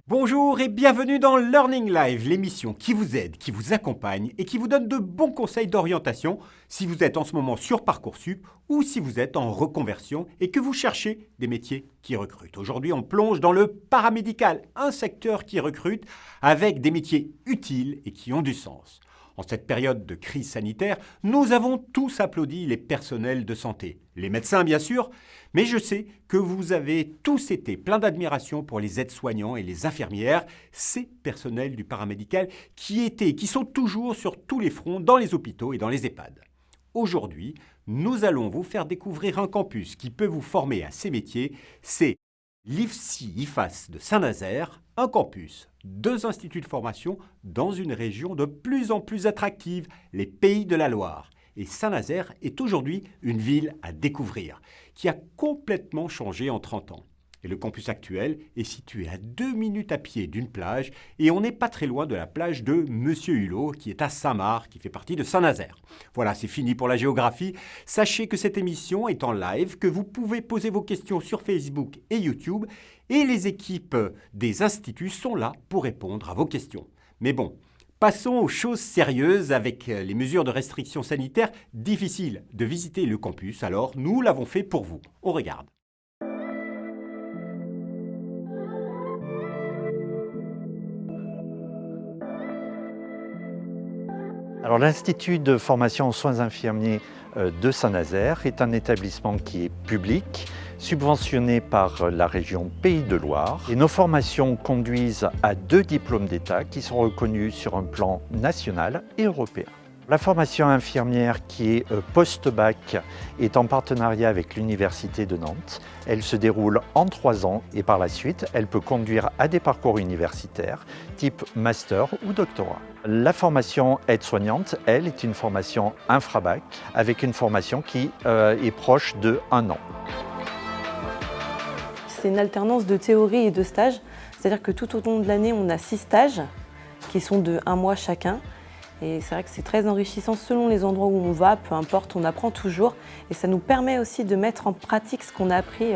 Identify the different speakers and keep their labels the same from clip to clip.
Speaker 1: Bonjour et bienvenue dans Learning Live, l'émission qui vous aide, qui vous accompagne et qui vous donne de bons conseils d'orientation si vous êtes en ce moment sur Parcoursup ou si vous êtes en reconversion et que vous cherchez des métiers qui recrutent. Aujourd'hui, on plonge dans le paramédical, un secteur qui recrute avec des métiers utiles et qui ont du sens. En cette période de crise sanitaire, nous avons tous applaudi les personnels de santé, les médecins bien sûr, mais je sais que vous avez tous été pleins d'admiration pour les aides-soignants et les infirmières, ces personnels du paramédical qui étaient et qui sont toujours sur tous les fronts dans les hôpitaux et dans les EHPAD. Aujourd'hui, nous allons vous faire découvrir un campus qui peut vous former à ces métiers, c'est l'IFSI-IFAS de Saint-Nazaire, un campus, 2 instituts de formation dans une région de plus en plus attractive, les Pays de la Loire. Et Saint-Nazaire est aujourd'hui une ville à découvrir, qui a complètement changé en 30 ans. Et le campus actuel est situé à 2 minutes à pied d'une plage et on n'est pas très loin de la plage de Monsieur Hulot qui est à Saint-Marc, qui fait partie de Saint-Nazaire. Voilà, c'est fini pour la géographie. Sachez que cette émission est en live, que vous pouvez poser vos questions sur Facebook et YouTube et les équipes des instituts sont là pour répondre à vos questions. Mais bon, passons aux choses sérieuses avec les mesures de restriction sanitaire. Difficile de visiter le campus, alors nous l'avons fait pour vous. On regarde.
Speaker 2: Alors, l'Institut de formation en soins infirmiers de Saint-Nazaire est un établissement qui est public, subventionné par la région Pays de Loire. Et nos formations conduisent à 2 diplômes d'État qui sont reconnus sur un plan national et européen. La formation infirmière qui est post-bac est en partenariat avec l'Université de Nantes. Elle se déroule en 3 ans et par la suite, elle peut conduire à des parcours universitaires type master ou doctorat. La formation aide-soignante, elle, est une formation infra-bac avec une formation qui est proche de 1 an.
Speaker 3: C'est une alternance de théorie et de stage, c'est-à-dire que tout au long de l'année, on a 6 stages qui sont de 1 mois chacun. Et c'est vrai que c'est très enrichissant selon les endroits où on va, peu importe, on apprend toujours. Et ça nous permet aussi de mettre en pratique ce qu'on a appris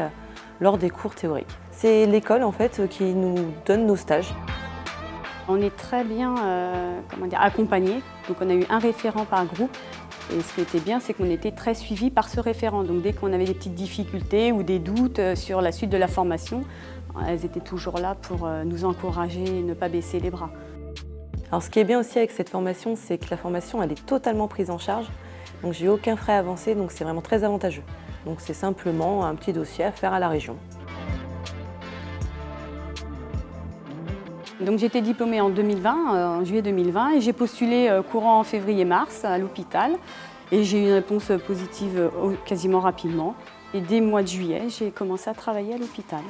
Speaker 3: lors des cours théoriques. C'est l'école en fait qui nous donne nos stages.
Speaker 4: On est très bien accompagnés. Donc on a eu un référent par groupe. Et ce qui était bien, c'est qu'on était très suivis par ce référent. Donc dès qu'on avait des petites difficultés ou des doutes sur la suite de la formation, elles étaient toujours là pour nous encourager et ne pas baisser les bras.
Speaker 3: Alors ce qui est bien aussi avec cette formation, c'est que la formation elle est totalement prise en charge. Donc j'ai eu aucun frais avancé, donc c'est vraiment très avantageux. Donc c'est simplement un petit dossier à faire à la région.
Speaker 4: Donc j'ai été diplômée en 2020, en juillet 2020, et j'ai postulé courant février-mars à l'hôpital. Et j'ai eu une réponse positive quasiment rapidement. Et dès le mois de juillet, j'ai commencé à travailler à l'hôpital.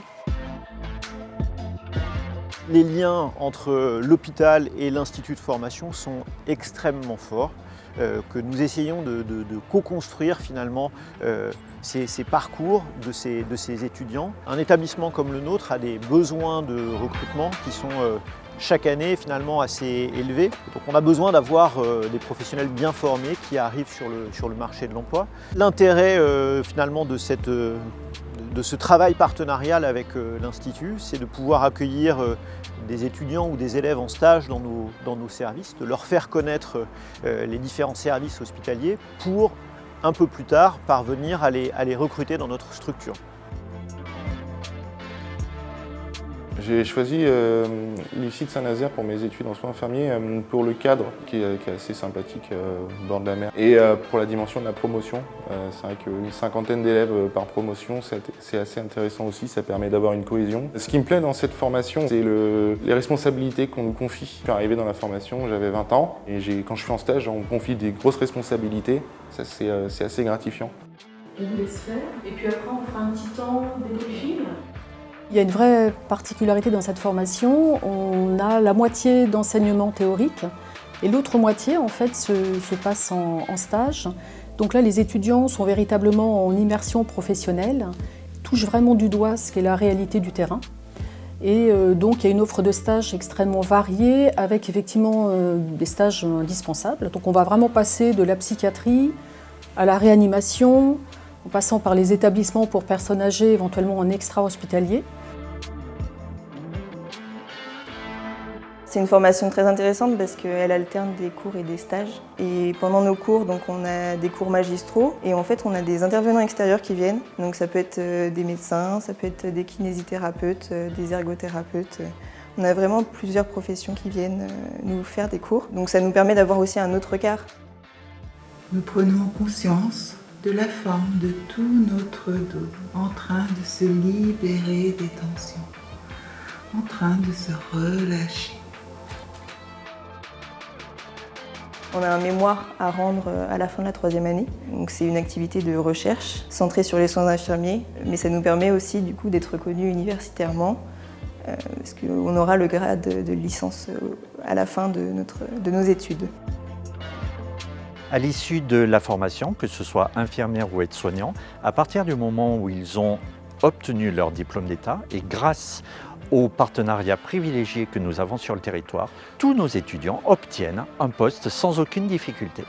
Speaker 5: Les liens entre l'hôpital et l'institut de formation sont extrêmement forts, que nous essayons de co-construire finalement ces parcours de ces étudiants. Un établissement comme le nôtre a des besoins de recrutement qui sont chaque année finalement assez élevés. Donc on a besoin d'avoir des professionnels bien formés qui arrivent sur le marché de l'emploi. L'intérêt finalement de ce travail partenarial avec l'Institut, c'est de pouvoir accueillir des étudiants ou des élèves en stage dans nos services, de leur faire connaître les différents services hospitaliers pour, un peu plus tard, parvenir à les recruter dans notre structure.
Speaker 6: J'ai choisi l'IFSI de Saint-Nazaire pour mes études en soins infirmiers pour le cadre qui est assez sympathique au bord de la mer et pour la dimension de la promotion. C'est vrai qu'une 50aine d'élèves par promotion, c'est assez intéressant aussi, ça permet d'avoir une cohésion. Ce qui me plaît dans cette formation, c'est les responsabilités qu'on nous confie. Je suis arrivé dans la formation, j'avais 20 ans et quand je suis en stage, on me confie des grosses responsabilités. Ça, c'est assez gratifiant.
Speaker 7: On vous laisse faire et puis après on fera un petit temps débriefing.
Speaker 8: Il y a une vraie particularité dans cette formation, on a la moitié d'enseignement théorique et l'autre moitié en fait se passe en stage. Donc là les étudiants sont véritablement en immersion professionnelle, touchent vraiment du doigt ce qu'est la réalité du terrain. Et donc il y a une offre de stages extrêmement variée avec effectivement des stages indispensables. Donc on va vraiment passer de la psychiatrie à la réanimation, en passant par les établissements pour personnes âgées, éventuellement en extra-hospitalier.
Speaker 9: C'est une formation très intéressante parce qu'elle alterne des cours et des stages. Et pendant nos cours, donc, on a des cours magistraux et en fait on a des intervenants extérieurs qui viennent. Donc ça peut être des médecins, ça peut être des kinésithérapeutes, des ergothérapeutes. On a vraiment plusieurs professions qui viennent nous faire des cours. Donc ça nous permet d'avoir aussi un autre regard.
Speaker 10: Nous prenons conscience de la forme de tout notre dos en train de se libérer des tensions, en train de se relâcher.
Speaker 9: On a un mémoire à rendre à la fin de la 3e année. Donc c'est une activité de recherche centrée sur les soins infirmiers, mais ça nous permet aussi du coup d'être reconnus universitairement, parce qu'on aura le grade de licence à la fin de nos études.
Speaker 2: À l'issue de la formation, que ce soit infirmière ou aide-soignant, à partir du moment où ils ont obtenu leur diplôme d'État et grâce aux partenariats privilégiés que nous avons sur le territoire, tous nos étudiants obtiennent un poste sans aucune difficulté.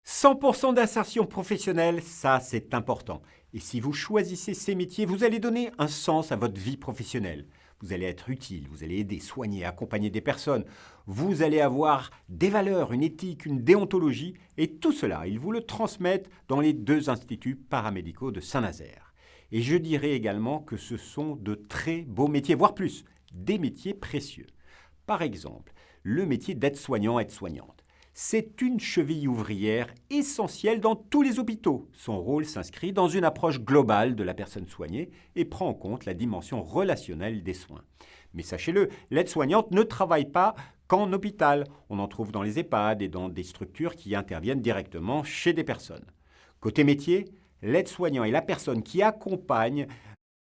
Speaker 1: « 100% d'insertion professionnelle, ça c'est important. Et si vous choisissez ces métiers, vous allez donner un sens à votre vie professionnelle. Vous allez être utile, vous allez aider, soigner, accompagner des personnes. Vous allez avoir des valeurs, une éthique, une déontologie. Et tout cela, ils vous le transmettent dans les 2 instituts paramédicaux de Saint-Nazaire. Et je dirais également que ce sont de très beaux métiers, voire plus, des métiers précieux. Par exemple, le métier d'aide-soignant, aide-soignante. C'est une cheville ouvrière essentielle dans tous les hôpitaux. Son rôle s'inscrit dans une approche globale de la personne soignée et prend en compte la dimension relationnelle des soins. Mais sachez-le, l'aide-soignante ne travaille pas qu'en hôpital. On en trouve dans les EHPAD et dans des structures qui interviennent directement chez des personnes. Côté métier, l'aide-soignant est la personne qui accompagne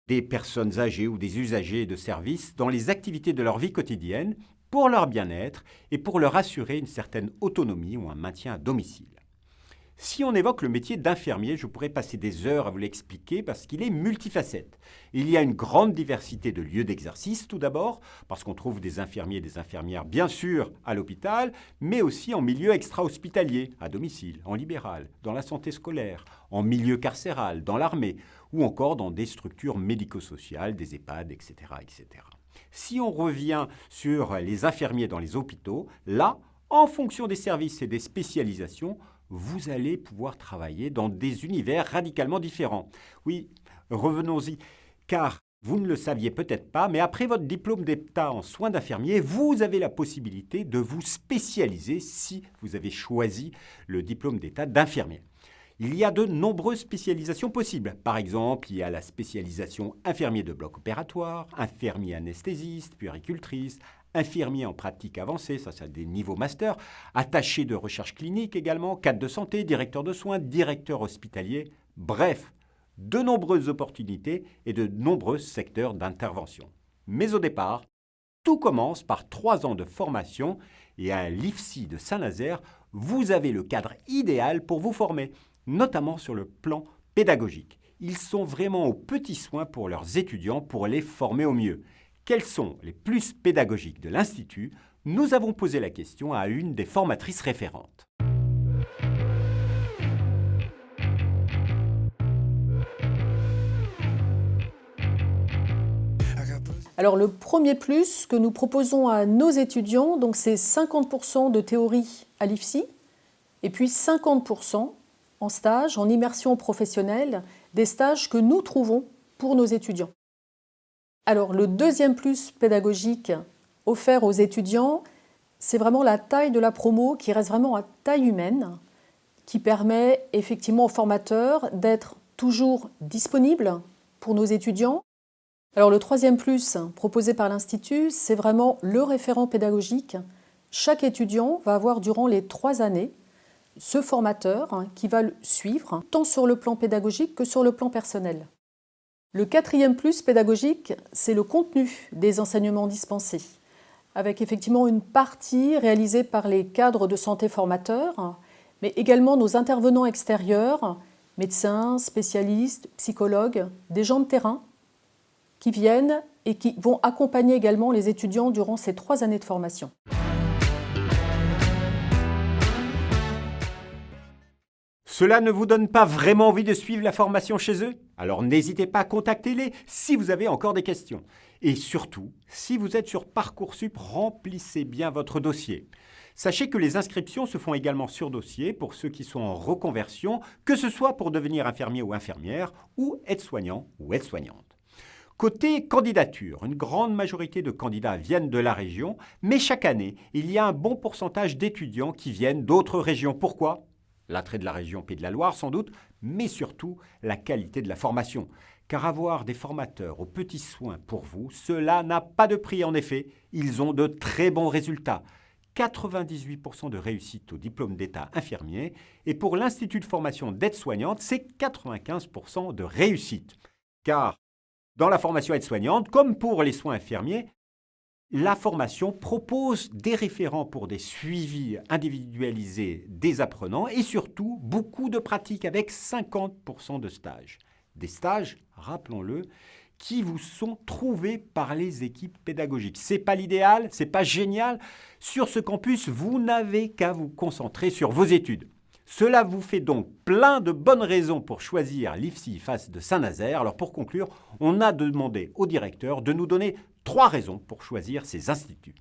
Speaker 1: des personnes âgées ou des usagers de services dans les activités de leur vie quotidienne pour leur bien-être et pour leur assurer une certaine autonomie ou un maintien à domicile. Si on évoque le métier d'infirmier, je pourrais passer des heures à vous l'expliquer parce qu'il est multifacette. Il y a une grande diversité de lieux d'exercice tout d'abord, parce qu'on trouve des infirmiers et des infirmières bien sûr à l'hôpital, mais aussi en milieu extra-hospitalier, à domicile, en libéral, dans la santé scolaire, en milieu carcéral, dans l'armée, ou encore dans des structures médico-sociales, des EHPAD, etc., etc. Si on revient sur les infirmiers dans les hôpitaux, là, en fonction des services et des spécialisations, vous allez pouvoir travailler dans des univers radicalement différents. Oui, revenons-y, car vous ne le saviez peut-être pas, mais après votre diplôme d'État en soins d'infirmier, vous avez la possibilité de vous spécialiser si vous avez choisi le diplôme d'État d'infirmier. Il y a de nombreuses spécialisations possibles. Par exemple, il y a la spécialisation infirmier de bloc opératoire, infirmier anesthésiste, puéricultrice, infirmier en pratique avancée, ça c'est des niveaux master, attaché de recherche clinique également, cadre de santé, directeur de soins, directeur hospitalier, bref, de nombreuses opportunités et de nombreux secteurs d'intervention. Mais au départ, tout commence par 3 ans de formation et à l'IFSI de Saint-Nazaire, vous avez le cadre idéal pour vous former, notamment sur le plan pédagogique. Ils sont vraiment aux petits soins pour leurs étudiants pour les former au mieux. Quels sont les plus pédagogiques de l'Institut? Nous avons posé la question à une des formatrices référentes.
Speaker 8: Alors le premier plus que nous proposons à nos étudiants, donc c'est 50% de théorie à l'IFSI et puis 50% en stage, en immersion professionnelle, des stages que nous trouvons pour nos étudiants. Alors le deuxième plus pédagogique offert aux étudiants, c'est vraiment la taille de la promo qui reste vraiment à taille humaine, qui permet effectivement aux formateurs d'être toujours disponibles pour nos étudiants. Alors le troisième plus proposé par l'Institut, c'est vraiment le référent pédagogique. Chaque étudiant va avoir durant les 3 années ce formateur qui va le suivre, tant sur le plan pédagogique que sur le plan personnel. Le quatrième plus pédagogique, c'est le contenu des enseignements dispensés, avec effectivement une partie réalisée par les cadres de santé formateurs, mais également nos intervenants extérieurs, médecins, spécialistes, psychologues, des gens de terrain, qui viennent et qui vont accompagner également les étudiants durant ces 3 années de formation.
Speaker 1: Cela ne vous donne pas vraiment envie de suivre la formation chez eux? Alors n'hésitez pas à contacter les si vous avez encore des questions. Et surtout, si vous êtes sur Parcoursup, remplissez bien votre dossier. Sachez que les inscriptions se font également sur dossier pour ceux qui sont en reconversion, que ce soit pour devenir infirmier ou infirmière, ou aide-soignant ou aide-soignante. Côté candidature, une grande majorité de candidats viennent de la région, mais chaque année, il y a un bon pourcentage d'étudiants qui viennent d'autres régions. Pourquoi? L'attrait de la région Pays de la Loire sans doute, mais surtout la qualité de la formation. Car avoir des formateurs aux petits soins pour vous, cela n'a pas de prix en effet. Ils ont de très bons résultats. 98% de réussite au diplôme d'État infirmier et pour l'Institut de formation d'aide-soignante, c'est 95% de réussite. Car dans la formation aide-soignante, comme pour les soins infirmiers, la formation propose des référents pour des suivis individualisés des apprenants et surtout beaucoup de pratiques avec 50% de stages. Des stages, rappelons-le, qui vous sont trouvés par les équipes pédagogiques. C'est pas l'idéal, c'est pas génial. Sur ce campus, vous n'avez qu'à vous concentrer sur vos études. Cela vous fait donc plein de bonnes raisons pour choisir l'IFSI IFAS de Saint-Nazaire. Alors pour conclure, on a demandé au directeur de nous donner 3 raisons pour choisir ces instituts.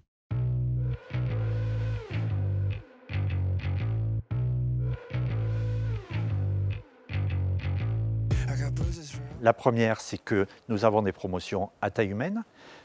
Speaker 2: La première, c'est que nous avons des promotions à taille humaine.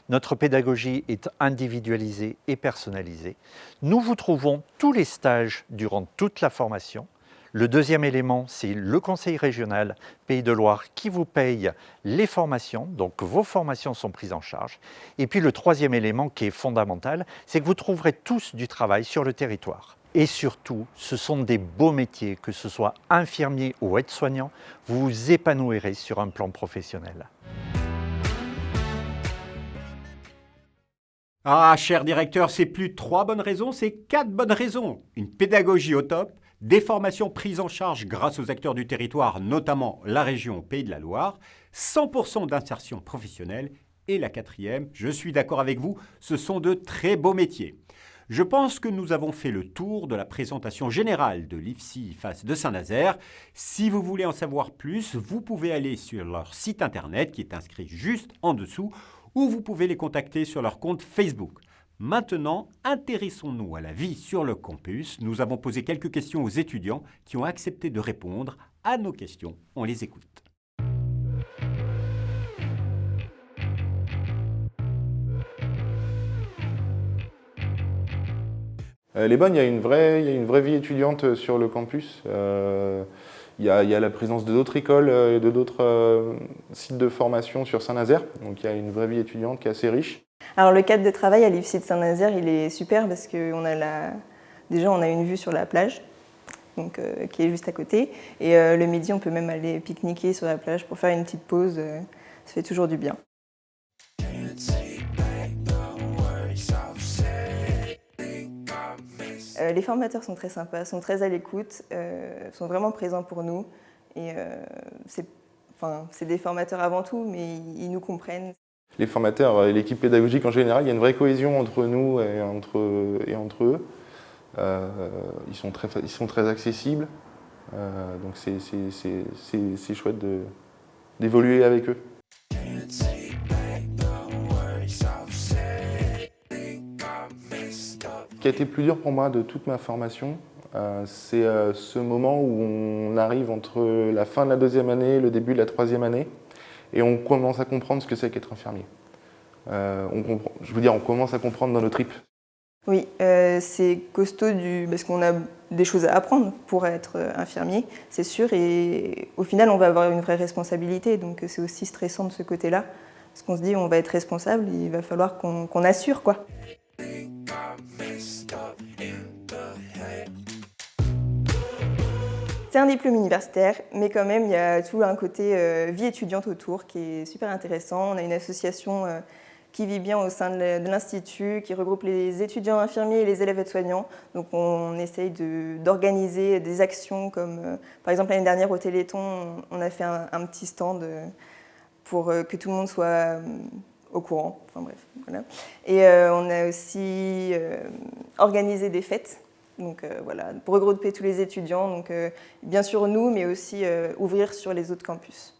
Speaker 2: Notre pédagogie est individualisée et personnalisée. Nous vous trouvons tous les stages durant toute la formation. Le deuxième élément, c'est le conseil régional Pays de Loire qui vous paye les formations, donc vos formations sont prises en charge. Et puis le troisième élément qui est fondamental, c'est que vous trouverez tous du travail sur le territoire. Et surtout, ce sont des beaux métiers, que ce soit infirmier ou aide-soignant, vous vous épanouirez sur un plan professionnel.
Speaker 1: Ah, cher directeur, c'est plus 3 bonnes raisons, c'est 4 bonnes raisons. Une pédagogie au top, des formations prises en charge grâce aux acteurs du territoire, notamment la région Pays de la Loire, 100% d'insertion professionnelle et la 4e, je suis d'accord avec vous, ce sont de très beaux métiers. Je pense que nous avons fait le tour de la présentation générale de l'IFSI IFAS de Saint-Nazaire. Si vous voulez en savoir plus, vous pouvez aller sur leur site internet qui est inscrit juste en dessous ou vous pouvez les contacter sur leur compte Facebook. Maintenant, intéressons-nous à la vie sur le campus. Nous avons posé quelques questions aux étudiants qui ont accepté de répondre à nos questions. On les écoute.
Speaker 6: Les Bonnes, il y a une vraie vie étudiante sur le campus. Il y a la présence de d'autres écoles et de d'autres sites de formation sur Saint-Nazaire. Donc il y a une vraie vie étudiante qui est assez riche.
Speaker 9: Alors le cadre de travail à l'IFSI de Saint-Nazaire, il est super parce qu'on a déjà on a une vue sur la plage, donc, qui est juste à côté. Et le midi, on peut même aller pique-niquer sur la plage pour faire une petite pause. Ça fait toujours du bien. Les formateurs sont très sympas, sont très à l'écoute, sont vraiment présents pour nous. Et c'est des formateurs avant tout, mais ils nous comprennent.
Speaker 6: Les formateurs et l'équipe pédagogique en général, il y a une vraie cohésion entre nous et entre eux. Ils sont très accessibles, donc c'est chouette d'évoluer avec eux. Ce qui a été le plus dur pour moi de toute ma formation, c'est ce moment où on arrive entre la fin de la 2e année et le début de la 3e année et on commence à comprendre ce que c'est qu'être infirmier. On commence à comprendre dans nos tripes.
Speaker 9: Oui, c'est costaud parce qu'on a des choses à apprendre pour être infirmier, c'est sûr, et au final on va avoir une vraie responsabilité, donc c'est aussi stressant de ce côté-là, parce qu'on se dit on va être responsable, il va falloir qu'on assure, quoi. C'est un diplôme universitaire, mais quand même, il y a tout un côté vie étudiante autour qui est super intéressant. On a une association qui vit bien au sein de l'Institut, qui regroupe les étudiants infirmiers et les élèves aides-soignants. Donc on essaye d'organiser des actions comme, par exemple, l'année dernière au Téléthon, on a fait un petit stand pour que tout le monde soit au courant. Enfin bref, voilà. Et on a aussi organisé des fêtes Donc voilà, pour regrouper tous les étudiants, donc bien sûr nous, mais aussi ouvrir sur les autres campus.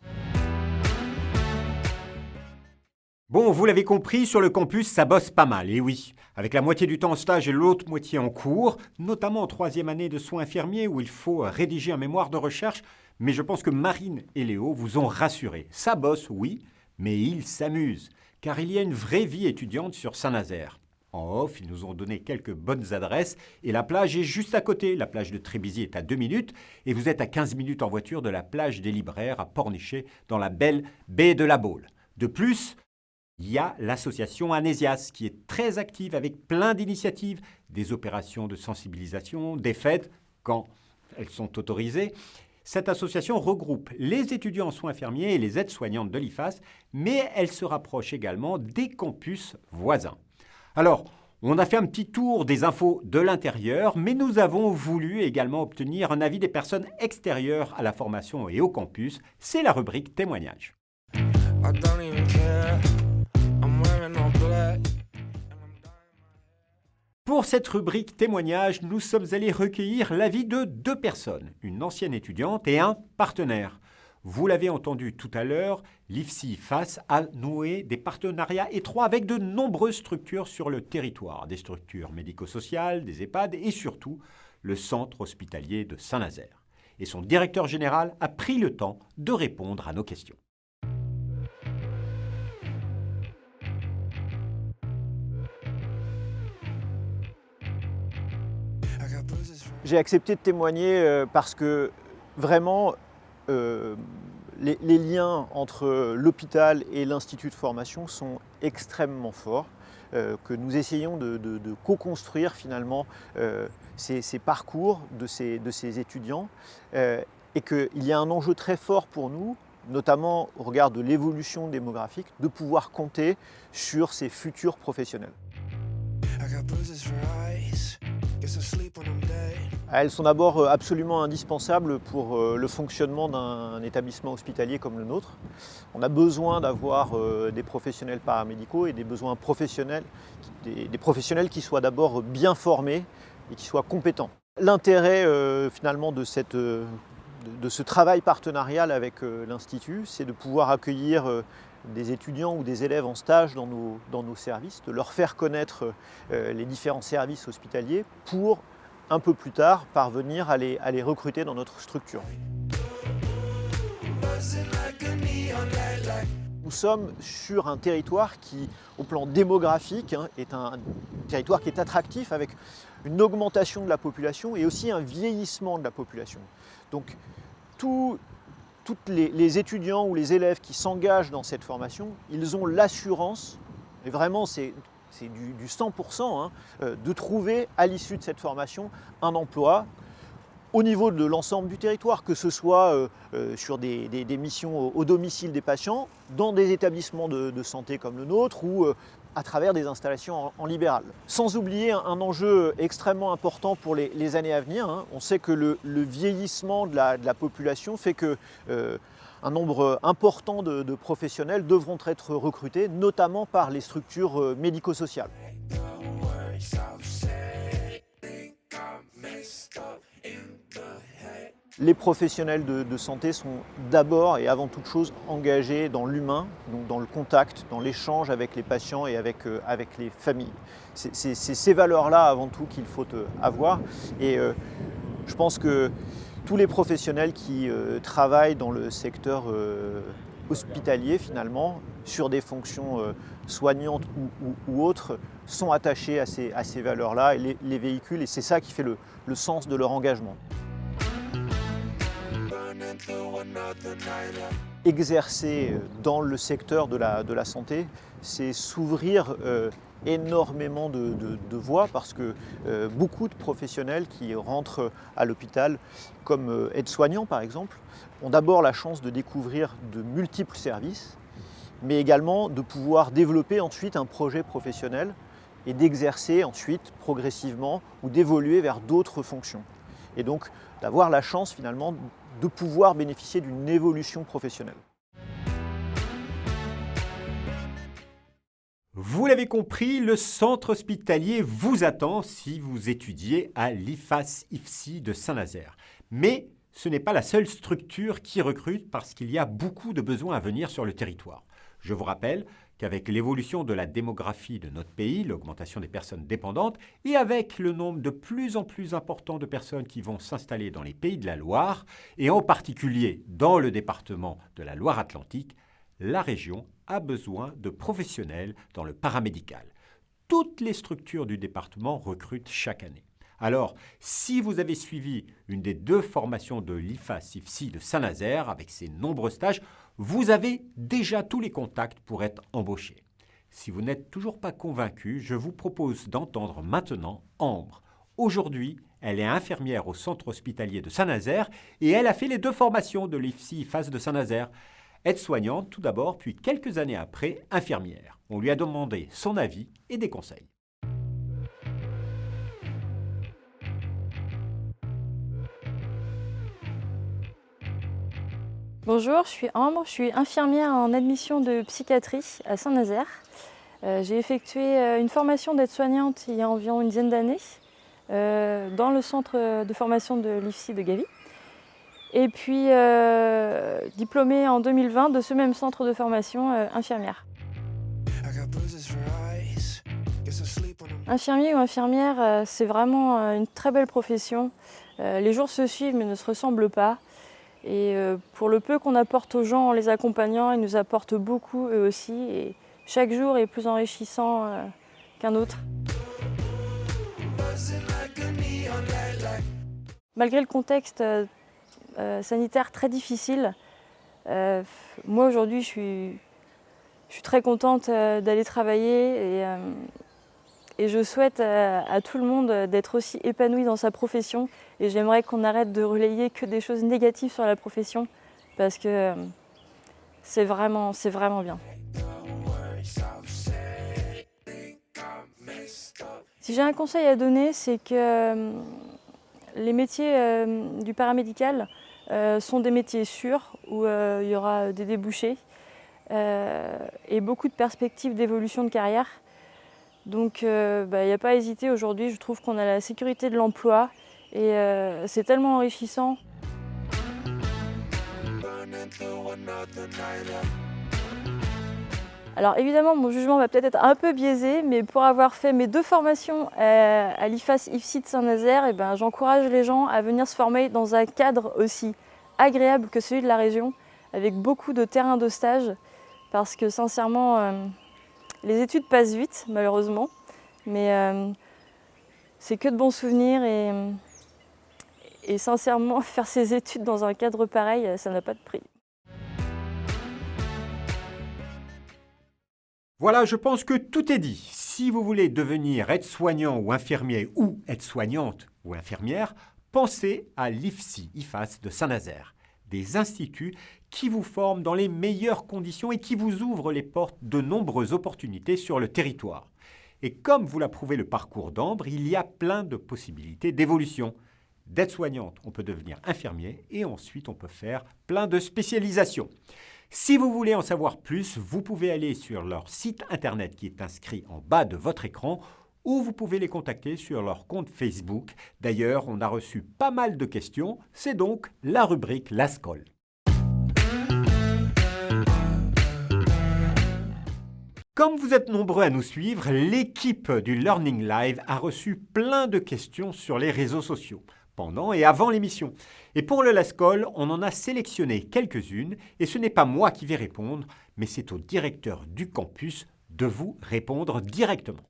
Speaker 1: Bon, vous l'avez compris, sur le campus, ça bosse pas mal, et oui. Avec la moitié du temps en stage et l'autre moitié en cours, notamment en 3e année de soins infirmiers où il faut rédiger un mémoire de recherche, mais je pense que Marine et Léo vous ont rassuré. Ça bosse, oui, mais ils s'amusent, car il y a une vraie vie étudiante sur Saint-Nazaire. En off, ils nous ont donné quelques bonnes adresses et la plage est juste à côté. La plage de Trébizy est à 2 minutes et vous êtes à 15 minutes en voiture de la plage des Libraires à Pornichet dans la belle baie de la Baule. De plus, il y a l'association Anésias qui est très active avec plein d'initiatives, des opérations de sensibilisation, des fêtes quand elles sont autorisées. Cette association regroupe les étudiants en soins infirmiers et les aides-soignantes de l'IFAS, mais elle se rapproche également des campus voisins. Alors, on a fait un petit tour des infos de l'intérieur, mais nous avons voulu également obtenir un avis des personnes extérieures à la formation et au campus. C'est la rubrique témoignages. Pour cette rubrique témoignages, nous sommes allés recueillir l'avis de 2 personnes, une ancienne étudiante et un partenaire. Vous l'avez entendu tout à l'heure, l'IFSI-IFAS a noué des partenariats étroits avec de nombreuses structures sur le territoire, des structures médico-sociales, des EHPAD et surtout le centre hospitalier de Saint-Nazaire. Et son directeur général a pris le temps de répondre à nos questions.
Speaker 5: J'ai accepté de témoigner parce que vraiment les liens entre l'hôpital et l'institut de formation sont extrêmement forts, que nous essayons de co-construire finalement ces parcours de ces étudiants et qu'il y a un enjeu très fort pour nous, notamment au regard de l'évolution démographique, de pouvoir compter sur ces futurs professionnels. Elles sont d'abord absolument indispensables pour le fonctionnement d'un établissement hospitalier comme le nôtre. On a besoin d'avoir des professionnels paramédicaux et des besoins professionnels, des professionnels qui soient d'abord bien formés et qui soient compétents. L'intérêt finalement de ce travail partenarial avec l'Institut, c'est de pouvoir accueillir des étudiants ou des élèves en stage dans nos services, de leur faire connaître les différents services hospitaliers pour un peu plus tard parvenir à les recruter dans notre structure. Nous sommes sur un territoire qui, au plan démographique, est un territoire qui est attractif avec une augmentation de la population et aussi un vieillissement de la population. Donc tous les étudiants ou les élèves qui s'engagent dans cette formation, ils ont l'assurance, et vraiment c'est du 100%, de trouver à l'issue de cette formation un emploi au niveau de l'ensemble du territoire, que ce soit sur des missions au domicile des patients, dans des établissements de santé comme le nôtre ou à travers des installations en libéral. Sans oublier un enjeu extrêmement important pour les années à venir. On sait que le vieillissement de la population fait que un nombre important de professionnels devront être recrutés, notamment par les structures médico-sociales. Les professionnels de santé sont d'abord et avant toute chose engagés dans l'humain, donc dans le contact, dans l'échange avec les patients et avec les familles. C'est ces valeurs-là avant tout qu'il faut avoir. Et je pense que tous les professionnels qui travaillent dans le secteur hospitalier finalement, sur des fonctions soignantes ou autres, sont attachés à ces valeurs-là et les véhiculent, et c'est ça qui fait le sens de leur engagement. Exercer dans le secteur de la santé, c'est s'ouvrir énormément de voies parce que beaucoup de professionnels qui rentrent à l'hôpital, comme aides-soignants par exemple, ont d'abord la chance de découvrir de multiples services, mais également de pouvoir développer ensuite un projet professionnel et d'exercer ensuite progressivement ou d'évoluer vers d'autres fonctions. Et donc d'avoir la chance finalement de pouvoir bénéficier d'une évolution professionnelle.
Speaker 1: Vous l'avez compris, le centre hospitalier vous attend si vous étudiez à l'IFAS-IFSI de Saint-Nazaire. Mais ce n'est pas la seule structure qui recrute parce qu'il y a beaucoup de besoins à venir sur le territoire. Je vous rappelle qu'avec l'évolution de la démographie de notre pays, l'augmentation des personnes dépendantes et avec le nombre de plus en plus important de personnes qui vont s'installer dans les pays de la Loire et en particulier dans le département de la Loire-Atlantique, la région a besoin de professionnels dans le paramédical. Toutes les structures du département recrutent chaque année. Alors, si vous avez suivi une des 2 formations de l'IFAS-IFSI de Saint-Nazaire avec ses nombreux stages, vous avez déjà tous les contacts pour être embauché. Si vous n'êtes toujours pas convaincu, je vous propose d'entendre maintenant Ambre. Aujourd'hui, elle est infirmière au centre hospitalier de Saint-Nazaire et elle a fait les 2 formations de l'IFSI-IFAS de Saint-Nazaire. Aide-soignante tout d'abord, puis quelques années après, infirmière. On lui a demandé son avis et des conseils.
Speaker 11: Bonjour, je suis Ambre, je suis infirmière en admission de psychiatrie à Saint-Nazaire. J'ai effectué une formation d'aide-soignante il y a environ une dizaine d'années dans le centre de formation de l'IFSI de Gavy. Et puis diplômée en 2020 de ce même centre de formation infirmière. Infirmier ou infirmière, c'est vraiment une très belle profession. Les jours se suivent mais ne se ressemblent pas. Et pour le peu qu'on apporte aux gens en les accompagnant, ils nous apportent beaucoup eux aussi. Et chaque jour est plus enrichissant qu'un autre. Malgré le contexte sanitaire très difficile, moi aujourd'hui je suis très contente d'aller travailler et je souhaite à tout le monde d'être aussi épanoui dans sa profession et j'aimerais qu'on arrête de relayer que des choses négatives sur la profession parce que c'est vraiment bien. Si j'ai un conseil à donner, c'est que les métiers du paramédical sont des métiers sûrs où il y aura des débouchés et beaucoup de perspectives d'évolution de carrière. Donc il n'y a pas à hésiter aujourd'hui, je trouve qu'on a la sécurité de l'emploi et c'est tellement enrichissant. Alors évidemment, mon jugement va peut-être être un peu biaisé, mais pour avoir fait mes 2 formations à l'IFAS-IFSI de Saint-Nazaire, j'encourage les gens à venir se former dans un cadre aussi agréable que celui de la région, avec beaucoup de terrains de stage, parce que sincèrement, les études passent vite, malheureusement, mais c'est que de bons souvenirs et sincèrement, faire ses études dans un cadre pareil, ça n'a pas de prix.
Speaker 1: Voilà, je pense que tout est dit. Si vous voulez devenir aide-soignant ou infirmier ou aide-soignante ou infirmière, pensez à l'IFSI-IFAS de Saint-Nazaire, des instituts qui vous forment dans les meilleures conditions et qui vous ouvrent les portes de nombreuses opportunités sur le territoire. Et comme vous l'a prouvé le parcours d'Ambre, il y a plein de possibilités d'évolution. D'aide-soignante, on peut devenir infirmier et ensuite on peut faire plein de spécialisations. Si vous voulez en savoir plus, vous pouvez aller sur leur site internet qui est inscrit en bas de votre écran ou vous pouvez les contacter sur leur compte Facebook. D'ailleurs, on a reçu pas mal de questions, c'est donc la rubrique LASCOL. Comme vous êtes nombreux à nous suivre, l'équipe du Learning Live a reçu plein de questions sur les réseaux sociaux, pendant et avant l'émission. Et pour le LASCOL, on en a sélectionné quelques-unes, et ce n'est pas moi qui vais répondre, mais c'est au directeur du campus de vous répondre directement.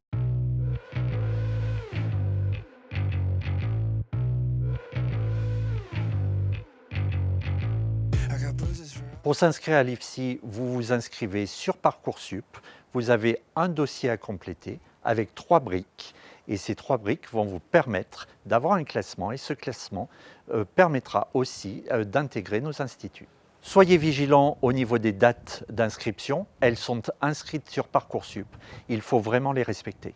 Speaker 2: Pour s'inscrire à l'IFSI, vous vous inscrivez sur Parcoursup. Vous avez un dossier à compléter avec 3 briques. Et ces 3 briques vont vous permettre d'avoir un classement. Et ce classement permettra aussi d'intégrer nos instituts. Soyez vigilants au niveau des dates d'inscription. Elles sont inscrites sur Parcoursup. Il faut vraiment les respecter.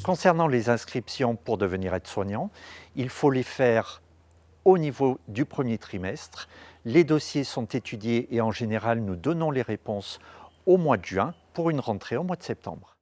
Speaker 2: Concernant les inscriptions pour devenir aide-soignant, il faut les faire au niveau du premier trimestre. Les dossiers sont étudiés et en général, nous donnons les réponses au mois de juin pour une rentrée au mois de septembre.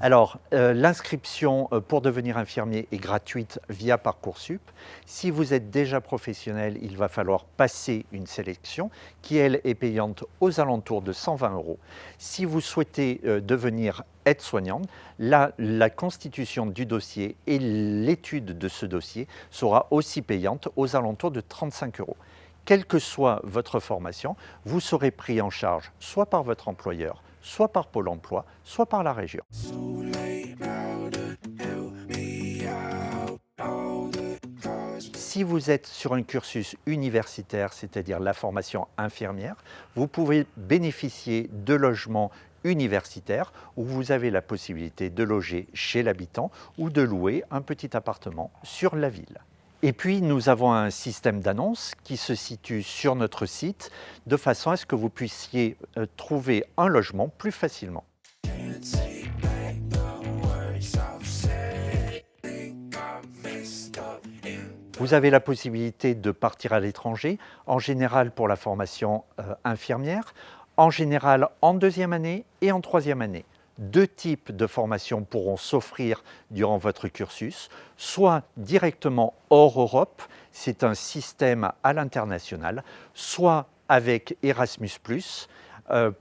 Speaker 2: Alors, l'inscription pour devenir infirmier est gratuite via Parcoursup. Si vous êtes déjà professionnel, il va falloir passer une sélection qui, elle, est payante aux alentours de 120 €. Si vous souhaitez devenir aide-soignante, là, la constitution du dossier et l'étude de ce dossier sera aussi payante aux alentours de 35 €. Quelle que soit votre formation, vous serez pris en charge soit par votre employeur, soit par Pôle emploi, soit par la région. Si vous êtes sur un cursus universitaire, c'est-à-dire la formation infirmière, vous pouvez bénéficier de logements universitaires où vous avez la possibilité de loger chez l'habitant ou de louer un petit appartement sur la ville. Et puis, nous avons un système d'annonces qui se situe sur notre site de façon à ce que vous puissiez trouver un logement plus facilement. Vous avez la possibilité de partir à l'étranger, en général pour la formation infirmière, en général en deuxième année et en troisième année. 2 types de formations pourront s'offrir durant votre cursus, soit directement hors Europe, c'est un système à l'international, soit avec Erasmus+,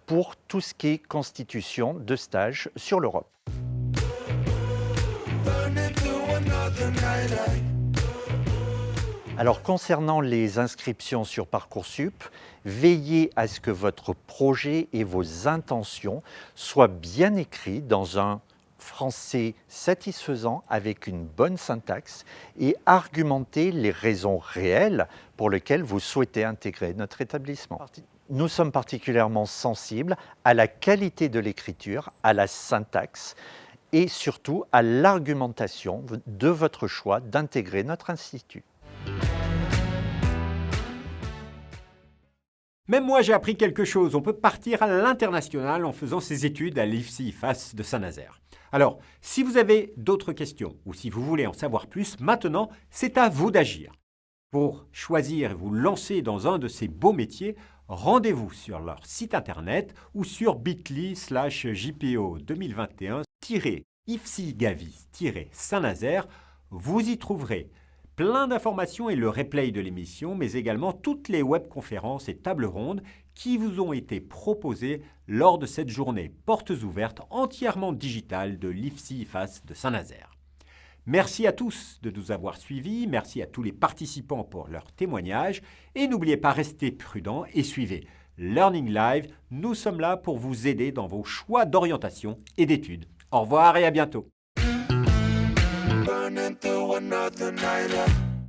Speaker 2: pour tout ce qui est constitution de stage sur l'Europe. Alors concernant les inscriptions sur Parcoursup, veillez à ce que votre projet et vos intentions soient bien écrits dans un français satisfaisant avec une bonne syntaxe et argumentez les raisons réelles pour lesquelles vous souhaitez intégrer notre établissement. Nous sommes particulièrement sensibles à la qualité de l'écriture, à la syntaxe et surtout à l'argumentation de votre choix d'intégrer notre institut.
Speaker 1: Même moi, j'ai appris quelque chose. On peut partir à l'international en faisant ses études à l'IFSI-IFAS de Saint-Nazaire. Alors, si vous avez d'autres questions ou si vous voulez en savoir plus, maintenant, c'est à vous d'agir. Pour choisir et vous lancer dans un de ces beaux métiers, rendez-vous sur leur site internet ou sur bit.ly/JPO 2021-IFSI-Gavis-Saint-Nazaire. Vous y trouverez plein d'informations et le replay de l'émission, mais également toutes les webconférences et tables rondes qui vous ont été proposées lors de cette journée portes ouvertes entièrement digitale de l'IFSI-IFAS de Saint-Nazaire. Merci à tous de nous avoir suivis, merci à tous les participants pour leurs témoignages et n'oubliez pas, restez prudents et suivez Learning Live. Nous sommes là pour vous aider dans vos choix d'orientation et d'études. Au revoir et à bientôt. Burning through another night.